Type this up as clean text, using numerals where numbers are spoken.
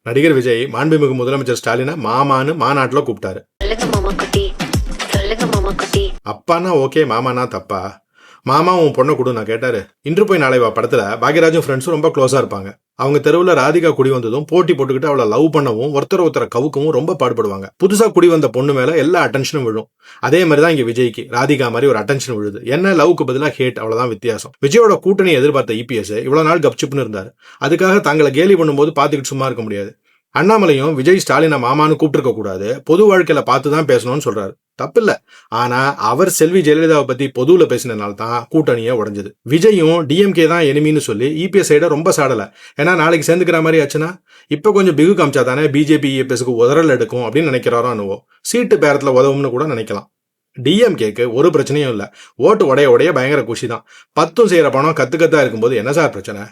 நடிகர் விஜய் மாண்புமிகு முதலமைச்சர் ஸ்டாலினை மாமான்னு மாநாட்டில் கூப்பிட்டாரு. அப்பானா ஓகே, மாமானா தப்பா? மாமா உன் பொண்ணை கொடு நான் கேட்டாரு. இன்று போய் நாளை வா படத்துல பாக்யராஜும் ஃப்ரெண்ட்ஸும் ரொம்ப க்ளோஸா இருப்பாங்க. அவங்க தெருவுல ராதிகா குடி வந்ததும் போட்டி போட்டுக்கிட்டு அவளை லவ் பண்ணவும் ஒருத்தரை கவுக்கவும் ரொம்ப பாடுபடுவாங்க. புதுசா குடி வந்த பொண்ணு மேல எல்லா அட்டென்ஷனும் விழும். அதே மாதிரிதான் இங்க விஜய்க்கு ராதிகா மாதிரி ஒரு அட்டென்ஷன் விழுது. என்ன லவ்க்கு பதிலாக ஹேட், அவ்வளவுதான் வித்தியாசம். விஜயோட கூட்டணி எதிர்பார்த்த இபிஎஸ் இவ்வளவு நாள் கப்சிப்னு இருந்தாரு. அதுக்காக தங்களை கேலி பண்ணும்போது பாத்துக்கிட்டு சும்மா இருக்க முடியாது. அண்ணாமலையும் விஜய் ஸ்டாலினை மாமான்னு கூப்பிட்டுருக்க கூடாது, பொது வாழ்க்கையில பார்த்துதான் பேசணும்னு சொல்றாரு. தப்பில்ல. ஆனா அவர் செல்வி ஜெயலலிதாவை பத்தி பொதுவுல பேசினால தான் கூட்டணியே உடைஞ்சது. விஜயும் டிஎம்கே தான் எனிமின்னு சொல்லி இபிஎஸ் சைட ரொம்ப சாடல. ஏன்னா நாளைக்கு சேர்ந்துக்கிற மாதிரி ஆச்சுன்னா இப்ப கொஞ்சம் பிகு காமிச்சா தானே பிஜேபி இபிஎஸ்க்கு உதறல் எடுக்கும் அப்படின்னு நினைக்கிறாரோ அனுவோ. சீட்டு பேரத்துல உதவும்னு கூட நினைக்கலாம். டிஎம்கேக்கு ஒரு பிரச்சனையும் இல்ல. ஓட்டு உடைய பயங்கர குஷி தான். 10 செய்யற பணம் கத்துக்கத்தா இருக்கும்போது என்ன சார் பிரச்சனை?